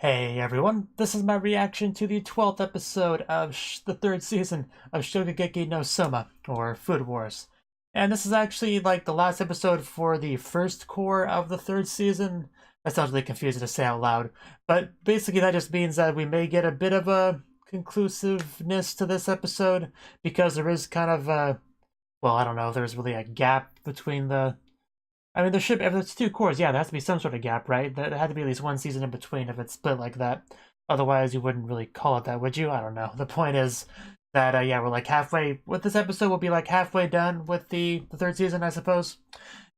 Hey everyone, this is my reaction to the 12th episode of the third season of Shokugeki no Soma, or Food Wars. And this is actually like the last episode for the first core of the third season. That sounds really confusing to say out loud, but basically that just means that we may get a bit of a conclusiveness to this episode, because there is kind of a, well, I don't know if there's really a gap between the I mean, there should, if it's two cores, yeah, there has to be some sort of gap, right? There had to be at least one season in between if it's split like that. Otherwise, you wouldn't really call it that, would you? I don't know. The point is that, yeah, we're like halfway, with this episode, we'll be like halfway done with the third season, I suppose.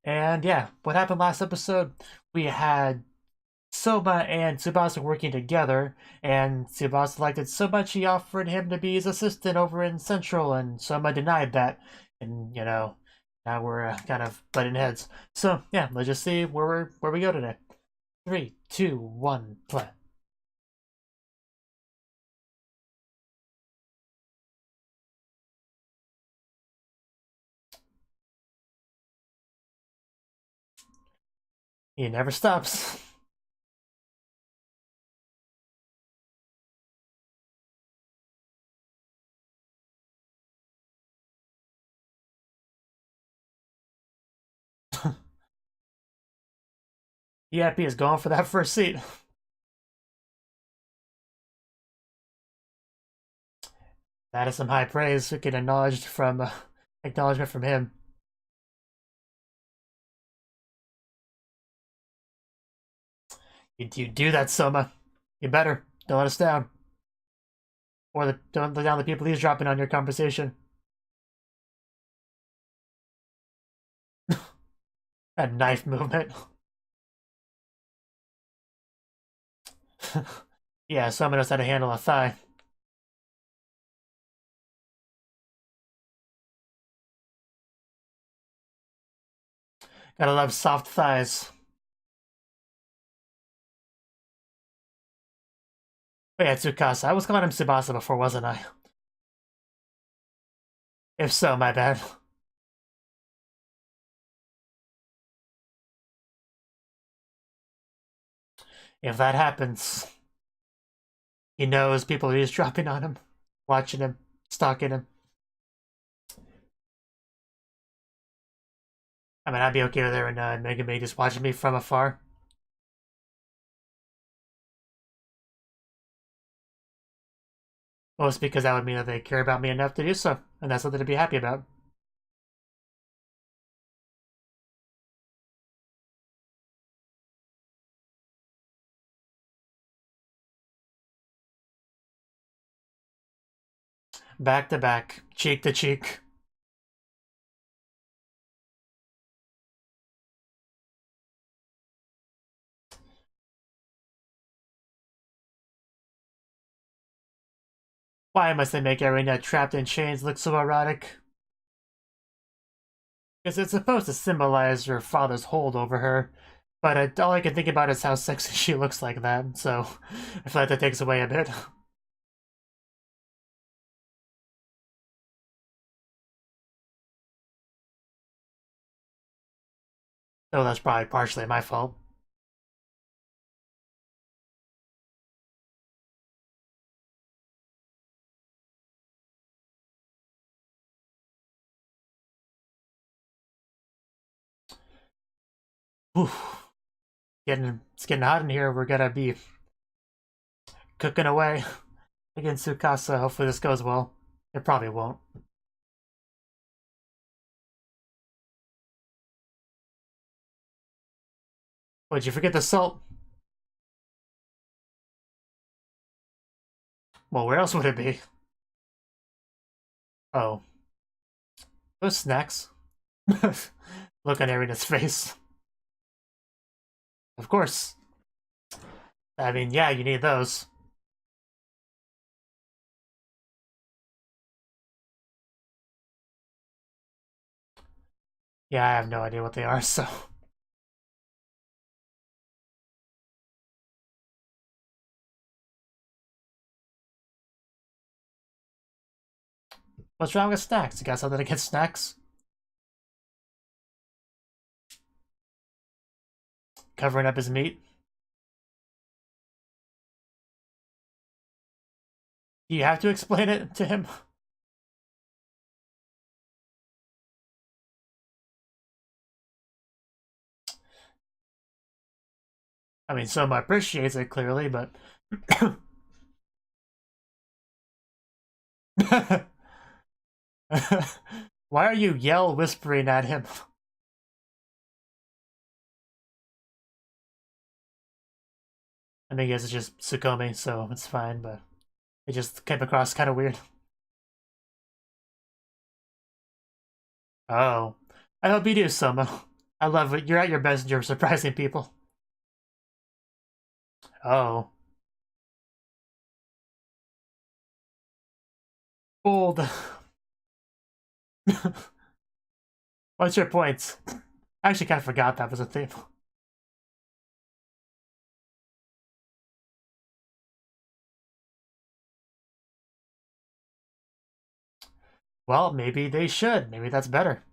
And yeah, what happened last episode? We had Souma and Tsubasa working together, and Tsubasa liked it so much he offered him to be his assistant over in Central, and Souma denied that. And, now we're kind of butting heads. So, yeah, let's just see where we go today. 3, 2, 1, play. He never stops. EIP is going for that first seat. That is some high praise. We get acknowledgement from him. You do that, Soma. You better. Don't let us down. Or don't let down the people he's dropping on your conversation. That knife movement. Yeah, Soma knows how to handle a thigh. Gotta love soft thighs. Oh yeah, Tsukasa. I was calling him Tsubasa before, wasn't I? If so, my bad. If that happens, he knows people are eavesdropping on him, watching him, stalking him. I mean, I'd be okay with her and Megami just watching me from afar. Well, it's because that would mean that they care about me enough to do so, and that's something to be happy about. Back to back, cheek to cheek. Why must they make Arena trapped in chains look so erotic? Because it's supposed to symbolize her father's hold over her, but all I can think about is how sexy she looks like that, so I feel like that takes away a bit. Oh, that's probably partially my fault. Oof. It's getting hot in here. We're gonna be cooking away against Tsukasa. Hopefully this goes well. It probably won't. Would you forget the salt? Well, where else would it be? Oh, those snacks. Look on Erina's face. Of course. I mean, yeah, you need those. Yeah, I have no idea what they are, so. What's wrong with snacks? You got something against snacks? Covering up his meat? Do you have to explain it to him? I mean, Souma appreciates it clearly, but why are you yell whispering at him? I mean, I guess it's just Tsukome, so it's fine, but it just came across kind of weird. Oh. I hope you do, Souma. I love it. You're at your best and you're surprising people. Oh. Old. What's your points? I actually kind of forgot that was a theme. Well, maybe they should. Maybe that's better.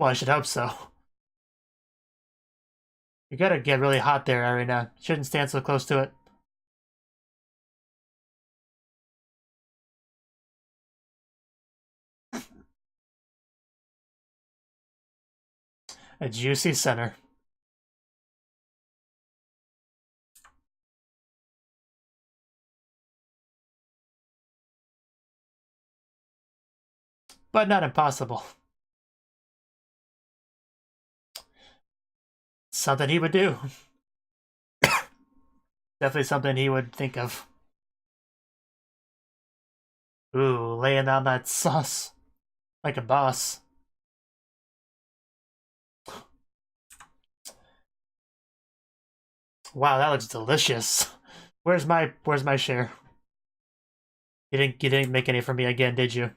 Well, I should hope so. You gotta get really hot there, Arena. Shouldn't stand so close to it. A juicy center. But not impossible. Something he would do. Definitely something he would think of. Ooh, laying on that sauce. Like a boss. Wow, that looks delicious. Where's my share? You didn't make any for me again, did you?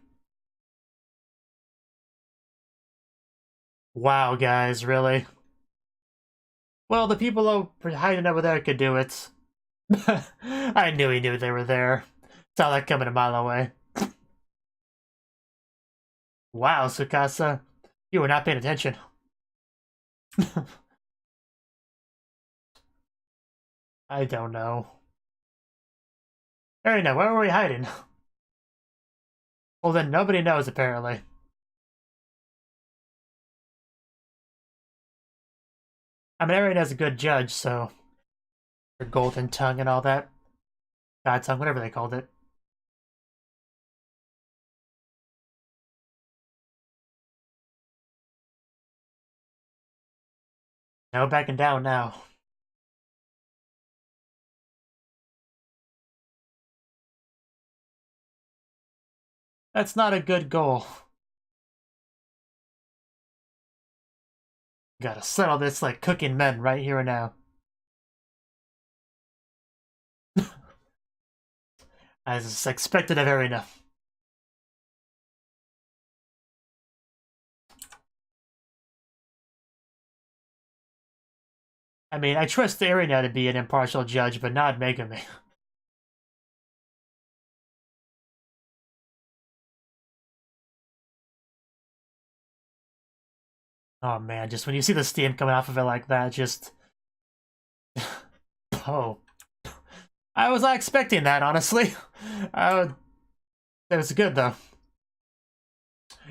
Wow, guys, really? Well, the people hiding over there could do it. I knew he knew they were there. Saw that coming a mile away. Wow, Tsukasa. You were not paying attention. I don't know. Arena, where were we hiding? Well, then nobody knows, apparently. I mean, Arena's a good judge, so... Her golden tongue and all that. God tongue, whatever they called it. No backing down now. That's not a good goal. Gotta settle this like cooking men right here and now. As expected of Arena. I mean, I trust Arena to be an impartial judge, but not Megami. Oh man, just when you see the steam coming off of it like that, just... Oh. I was not expecting that, honestly. It was good, though.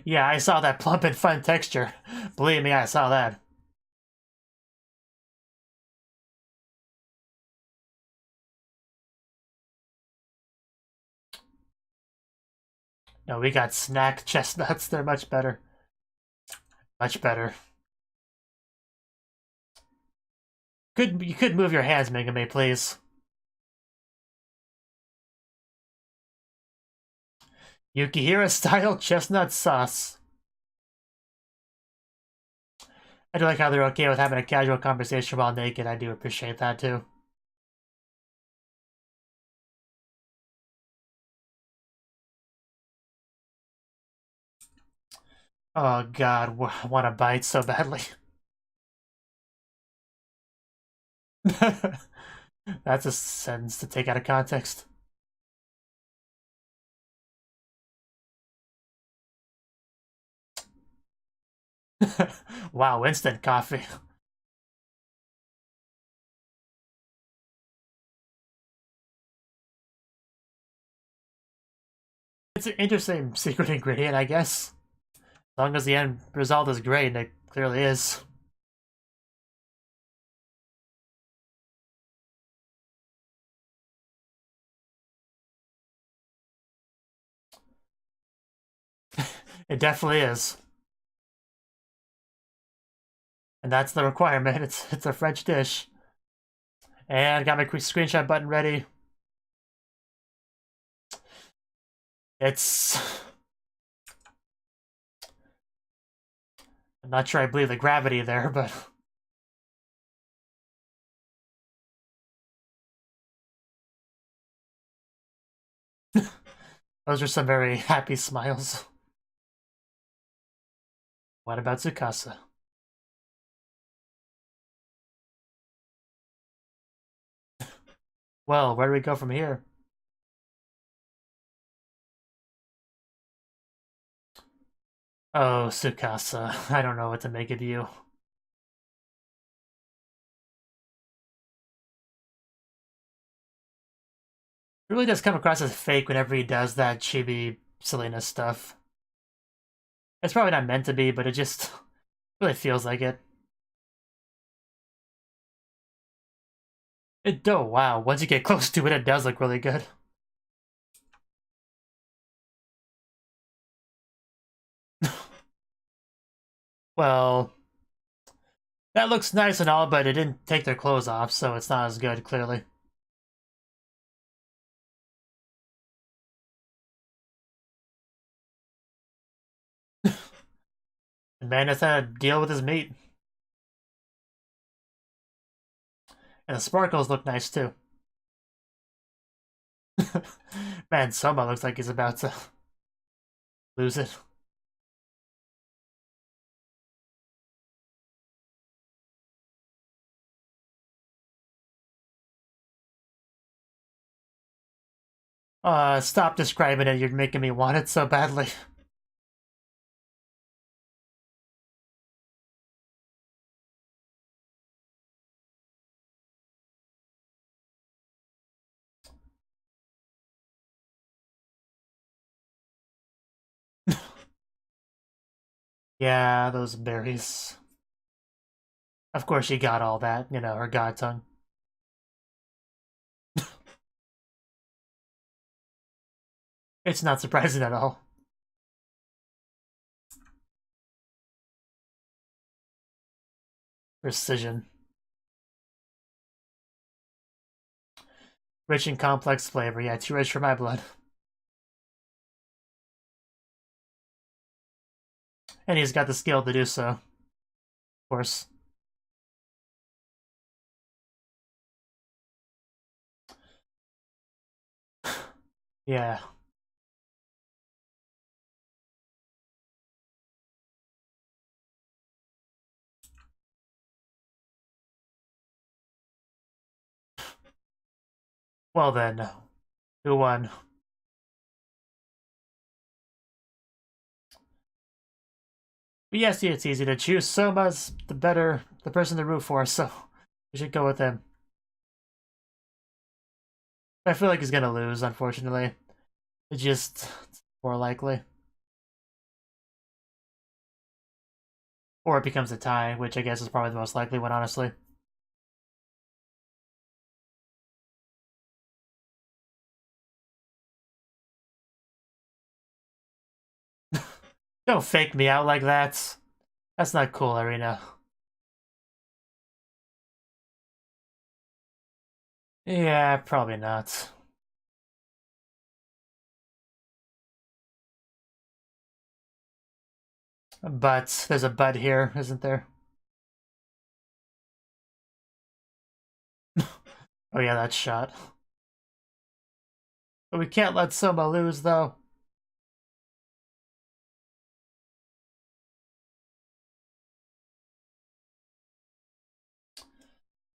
Yeah, I saw that plump and fun texture. Believe me, I saw that. No, we got snack chestnuts. They're much better. Much better. You could move your hands, Megami, please. Yukihira-style chestnut sauce. I do like how they're okay with having a casual conversation while naked. I do appreciate that, too. Oh god, I want to bite so badly. That's a sentence to take out of context. Wow, instant coffee. It's an interesting secret ingredient, I guess. As long as the end result is great, and it clearly is. It definitely is. And that's the requirement. It's a French dish. And got my quick screenshot button ready. It's... I'm not sure I believe the gravity there, but... Those are some very happy smiles. What about Tsukasa? Well, where do we go from here? Oh, Tsukasa. I don't know what to make of you. It really does come across as fake whenever he does that chibi silliness stuff. It's probably not meant to be, but it just really feels like it. Oh, wow. Once you get close to it, it does look really good. Well, that looks nice and all, but it didn't take their clothes off, so it's not as good, clearly. The man has had to deal with his meat. And the sparkles look nice, too. Man, Souma looks like he's about to lose it. Stop describing it. You're making me want it so badly. Yeah, those berries. Of course she got all that, you know, her god tongue. It's not surprising at all. Precision. Rich and complex flavor. Yeah, too rich for my blood. And he's got the skill to do so. Of course. Yeah. Well then, who won? But yes, it's easy to choose. Souma's the person to root for, so we should go with him. I feel like he's gonna lose, unfortunately. It's just more likely. Or it becomes a tie, which I guess is probably the most likely one, honestly. Don't fake me out like that. That's not cool, Arena. Yeah, probably not. But there's a but here, isn't there? Oh yeah, that shot. But we can't let Souma lose, though.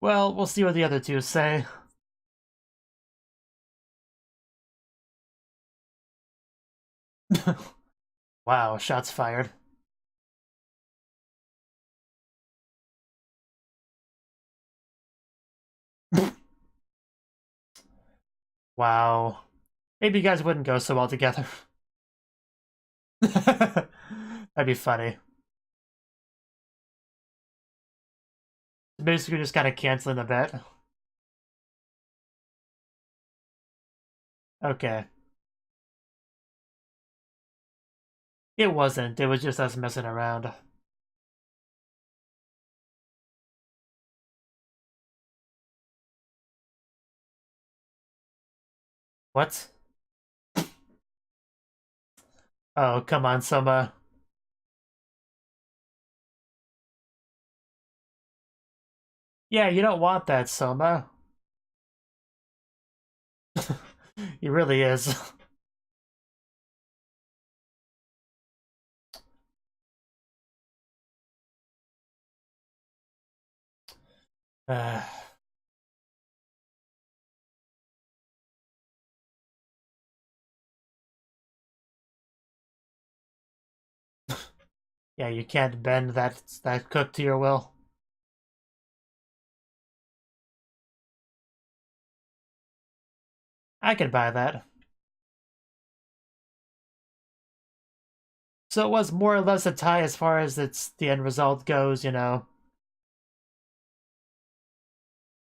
Well, we'll see what the other two say. Wow, shots fired. Wow. Maybe you guys wouldn't go so well together. That'd be funny. Basically just kind of canceling the bet. Okay. It wasn't. It was just us messing around. What? Oh, come on, Souma. Yeah, you don't want that, Souma. He really is. Uh, yeah, you can't bend that cook to your will. I can buy that. So it was more or less a tie as far as the end result goes, you know.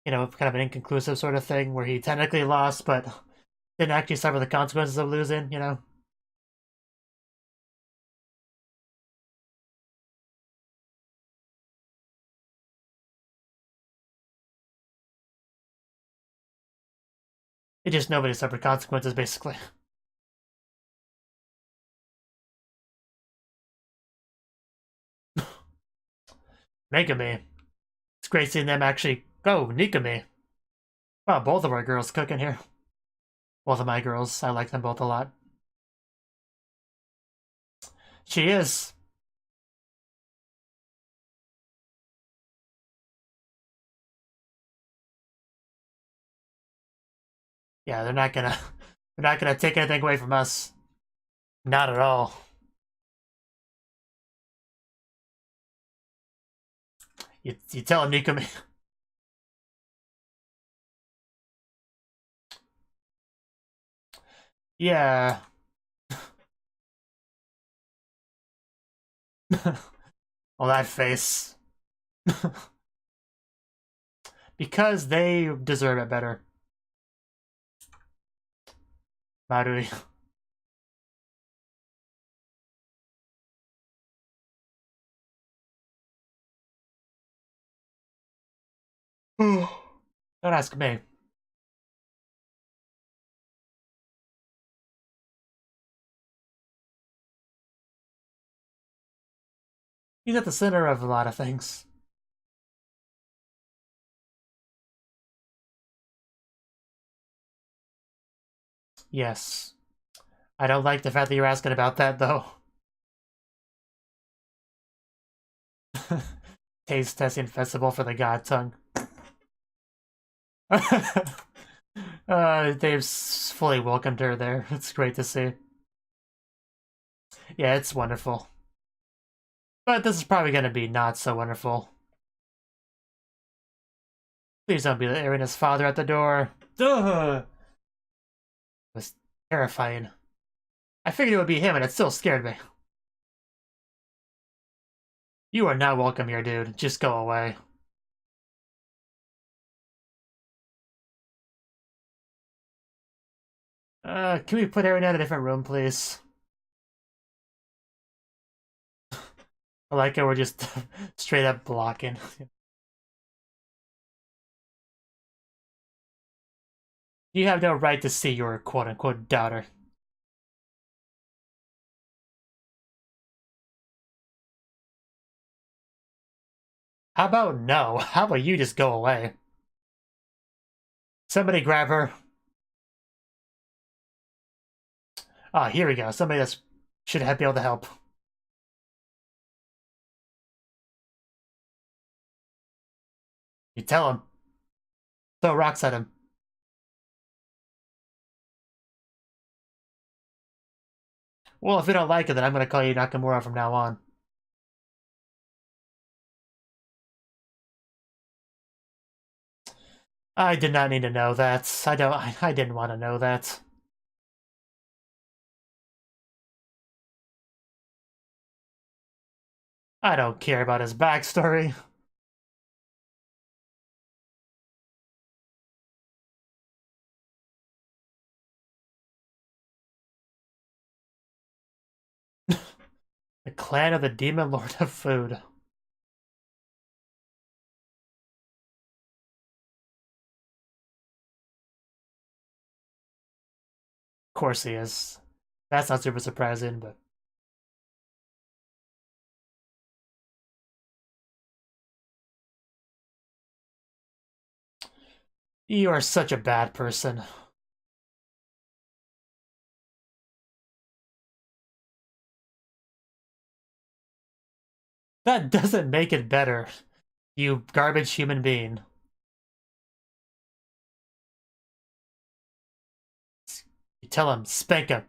Kind of an inconclusive sort of thing where he technically lost, but didn't actually suffer the consequences of losing, you know. It just nobody suffered consequences, basically. Megami. It's great seeing them actually go, Nikami. Wow, both of our girls cooking here. Both of my girls. I like them both a lot. She is. Yeah, they're not gonna take anything away from us. Not at all. You tell him, Nikami. Yeah. Well, that face. Because they deserve it better. Marui. Don't ask me. He's at the center of a lot of things. Yes. I don't like the fact that you're asking about that, though. Taste testing festival for the god tongue. They've fully welcomed her there. It's great to see. Yeah, it's wonderful. But this is probably going to be not so wonderful. Please don't be Arena's father at the door. Duh! It was terrifying. I figured it would be him, and it still scared me. You are not welcome here, dude. Just go away. Can we put Arena in a different room, please? I like how we're just straight up blocking. You have no right to see your quote-unquote daughter. How about no? How about you just go away? Somebody grab her. Ah, here we go. Somebody that should be able to help. You tell him. Throw rocks at him. Well, if you don't like it, then I'm gonna call you Nakamura from now on. I did not need to know that. I didn't want to know that. I don't care about his backstory. The clan of the Demon Lord of Food. Of course he is. That's not super surprising, but... You are such a bad person. That doesn't make it better, you garbage human being. You tell him, spank him.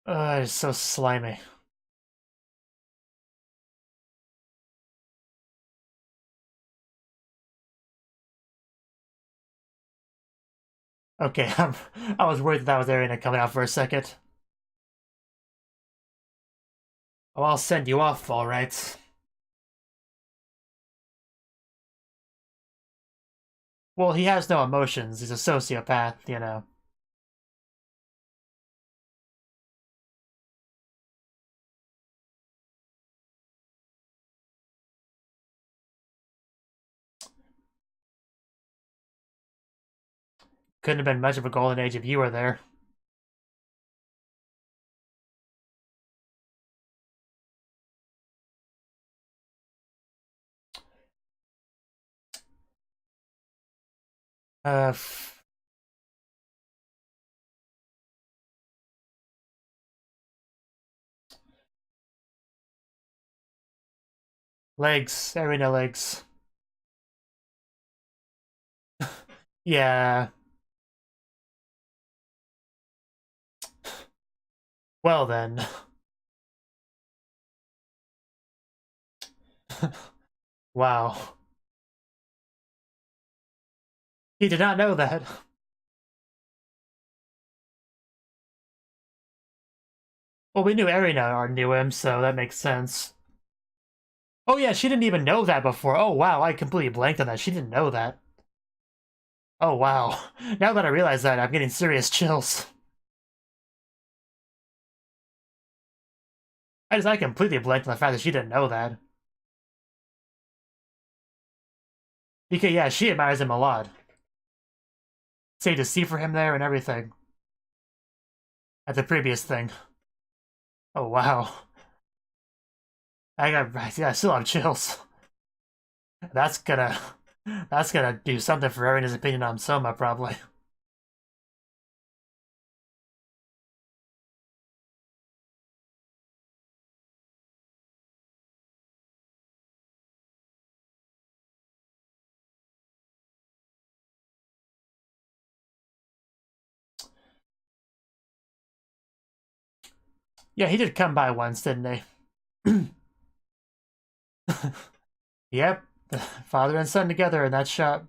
It's so slimy. Okay, I was worried that was Arena coming out for a second. Oh, I'll send you off, alright. Well, he has no emotions. He's a sociopath, you know. Couldn't have been much of a golden age if you were there. Uh, legs, arena legs. Yeah. Well then. Wow. He did not know that. Well, we knew Arena knew him, so that makes sense. Oh yeah, she didn't even know that before. Oh wow, I completely blanked on that. She didn't know that. Oh wow. Now that I realize that, I'm getting serious chills. I completely blanked on the fact that she didn't know that. Because yeah, she admires him a lot. Saved a seat for him there and everything. At the previous thing. Oh wow. I still have chills. That's gonna do something for Arena's opinion on Souma, probably. Yeah, he did come by once, didn't he? Yep. Father and son together in that shot.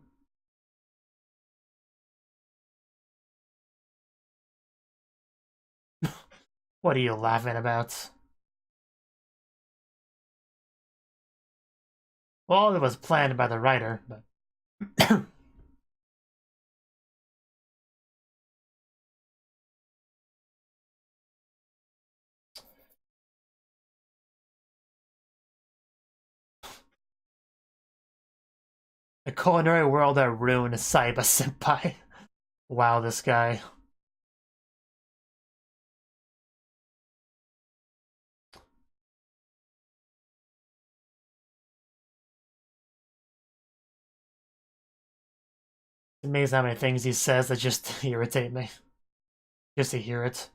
What are you laughing about? Well, it was planned by the writer, but... The culinary world that ruined Saiba Senpai. Wow, this guy. It's amazing how many things he says that just irritate me. Just to hear it.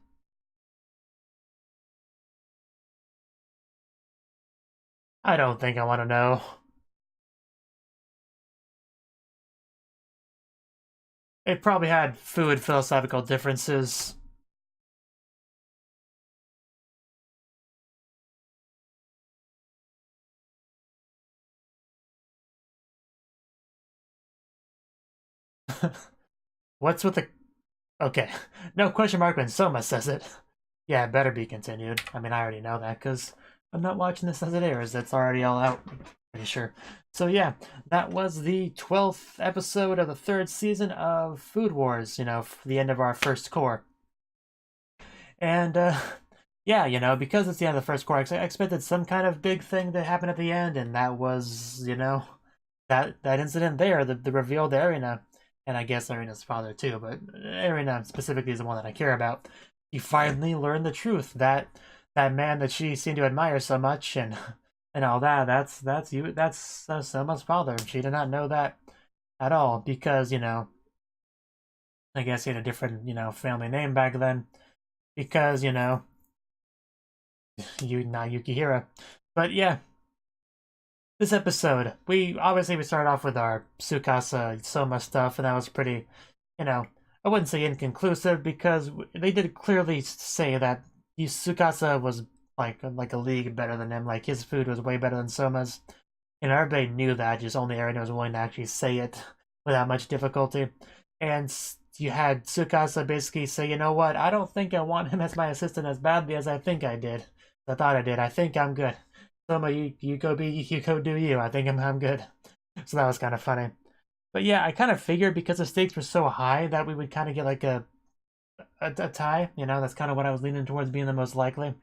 I don't think I want to know. It probably had food philosophical differences. What's with the Okay, no question mark when Souma says it. Yeah, it better be continued. I mean, I already know that because I'm not watching this as it airs. It's already all out, pretty sure. So yeah, that was the 12th episode of the 3rd season of Food Wars, you know, the end of our first core. And, yeah, you know, because it's the end of the first core, I expected some kind of big thing to happen at the end, and that was, you know, that incident there, the reveal to Erina, and I guess Erina's father too, but Erina specifically is the one that I care about. You finally learn the truth that that man that she seemed to admire so much and all that. That's Selma's father. She did not know that at all because you know I guess he had a different you know family name back then because you know you not Yukihira, but yeah. This episode, we started off with our Tsukasa Soma stuff, and that was pretty, you know, I wouldn't say inconclusive because they did clearly say that Tsukasa was like a league better than him. Like his food was way better than Soma's. And everybody knew that. Just only Aaron was willing to actually say it without much difficulty. And you had Tsukasa basically say, you know what? I don't think I want him as my assistant as badly as I think I did. I thought I did. I think I'm good. Soma, you go do you. I think I'm good. So that was kind of funny. But yeah, I kind of figured because the stakes were so high that we would kind of get like a tie. You know, that's kind of what I was leaning towards being the most likely.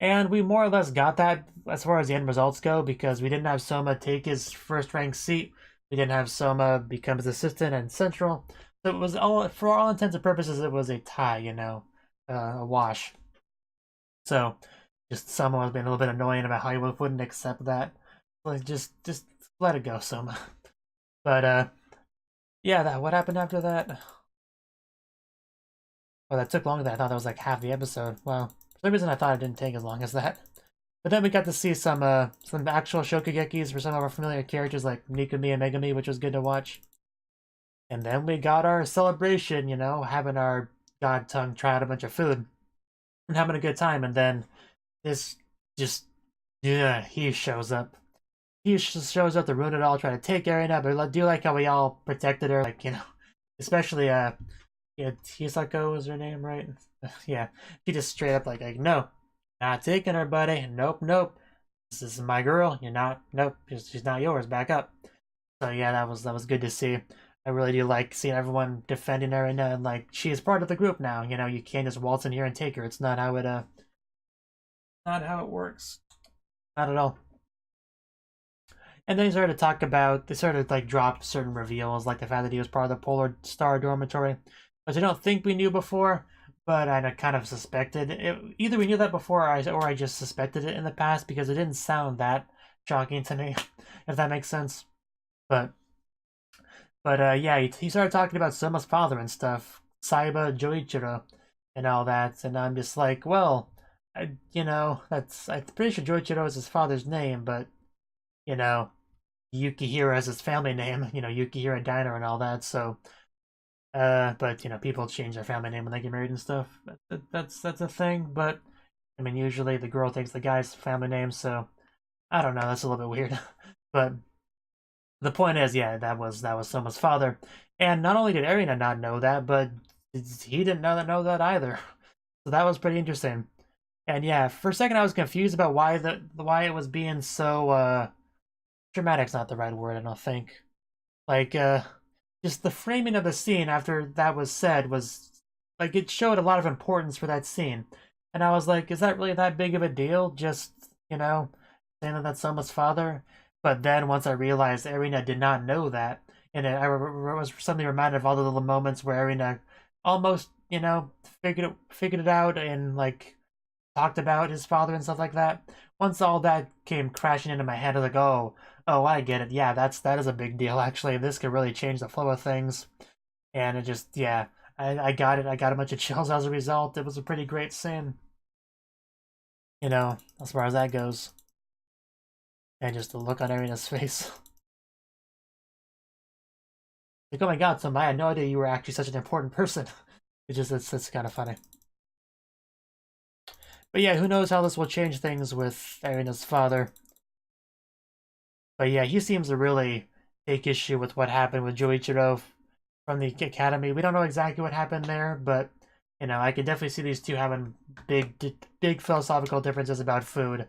And we more or less got that as far as the end results go because we didn't have Soma take his first rank seat. We didn't have Soma become his assistant and central. So it was all, for all intents and purposes, it was a tie, you know, a wash. So just Soma was being a little bit annoying about how he wouldn't accept that. Like just let it go, Soma. But yeah, that what happened after that? Oh, that took longer than I thought. That was like half the episode. Wow. For some reason, I thought it didn't take as long as that. But then we got to see some actual Shokugekis for some of our familiar characters like Nikumi and Megami, which was good to watch. And then we got our celebration, you know, having our god tongue try out a bunch of food and having a good time. And then this just, yeah, he shows up. He just shows up to ruin it all, try to take Erina, but I do like how we all protected her, like, you know, especially, yeah, Hisako was her name, right? Yeah, he just straight up like, no, not taking her, buddy. Nope, nope. This is my girl. You're not. Nope, she's not yours. Back up. So yeah, that was good to see. I really do like seeing everyone defending her and like she is part of the group now. You know, you can't just waltz in here and take her. It's not how not how it works. Not at all. And then they started to like drop certain reveals, like the fact that he was part of the Polar Star Dormitory, which I don't think we knew before, but I kind of suspected. Either we knew that before or I just suspected it in the past because it didn't sound that shocking to me, if that makes sense. But yeah, he started talking about Soma's father and stuff, Saiba Joichiro, and all that, and I'm just like, well, you know, I'm pretty sure Joichiro is his father's name, but you know, Yukihira as his family name, you know, Yukihira Diner and all that. So, but you know, people change their family name when they get married and stuff. That's a thing. But I mean, usually the girl takes the guy's family name. So I don't know. That's a little bit weird. But the point is, yeah, that was Soma's father. And not only did Erina not know that, but he didn't know that either. So that was pretty interesting. And yeah, for a second I was confused about why it was being so dramatic's not the right word, I don't think. Like, just the framing of the scene after that was said was like it showed a lot of importance for that scene. And I was like, is that really that big of a deal? Just, you know, saying that that's Soma's father? But then once I realized Erina did not know that, and I was suddenly reminded of all the little moments where Erina almost, you know, figured it out and like talked about his father and stuff like that. Once all that came crashing into my head, I was like, oh, I get it. Yeah, that is a big deal. Actually, this could really change the flow of things. And it just, yeah, I got it. I got a bunch of chills as a result. It was a pretty great scene. You know, as far as that goes. And just the look on Erina's face. Like, oh my god, Souma, I had no idea you were actually such an important person. It's kind of funny. But yeah, who knows how this will change things with Erina's father. But yeah, he seems to really take issue with what happened with Joichiro from the academy. We don't know exactly what happened there, but you know, I can definitely see these two having big philosophical differences about food.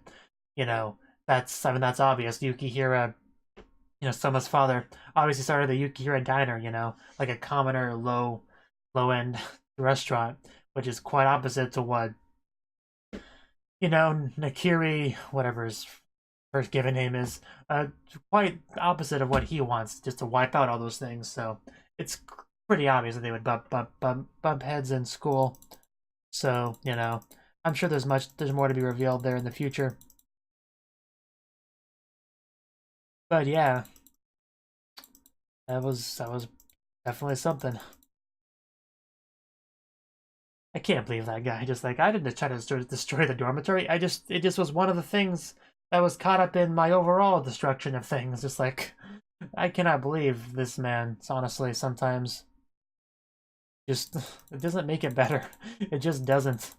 You know, that's obvious. Yukihira, you know, Souma's father obviously started the Yukihira Diner, you know, like a commoner, low end restaurant, which is quite opposite to what, you know, Nakiri, whatever his first given name is, quite opposite of what he wants, just to wipe out all those things. So it's pretty obvious that they would bump heads in school. So, you know, I'm sure there's more to be revealed there in the future. But yeah, that was definitely something. I can't believe that guy just like, I didn't try to destroy the dormitory. It just was one of the things that was caught up in my overall destruction of things. Just like, I cannot believe this man. It's honestly, sometimes just, it doesn't make it better. It just doesn't.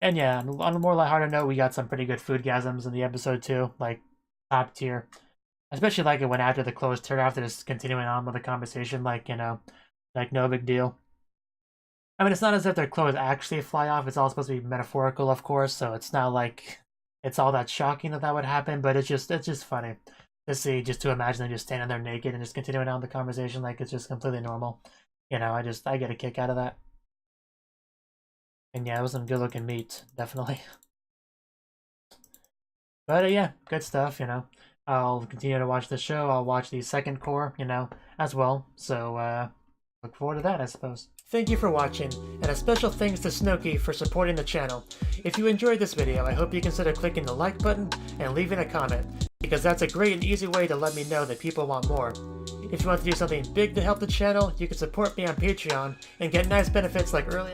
And yeah, on a more lighthearted note, we got some pretty good foodgasms in the episode too, like top tier. Especially like it when after the clothes turn off, they're just continuing on with the conversation, like, you know, like no big deal. I mean, it's not as if their clothes actually fly off. It's all supposed to be metaphorical, of course, so it's not like it's all that shocking that would happen, but it's just funny to see, just to imagine them just standing there naked and just continuing on the conversation like it's just completely normal. You know, I get a kick out of that. And yeah, it was some good-looking meat, definitely. But yeah, good stuff, you know. I'll continue to watch the show. I'll watch the second core, you know, as well. So, look forward to that, I suppose. Thank you for watching, and a special thanks to Cnouki for supporting the channel. If you enjoyed this video, I hope you consider clicking the like button and leaving a comment, because that's a great and easy way to let me know that people want more. If you want to do something big to help the channel, you can support me on Patreon and get nice benefits like early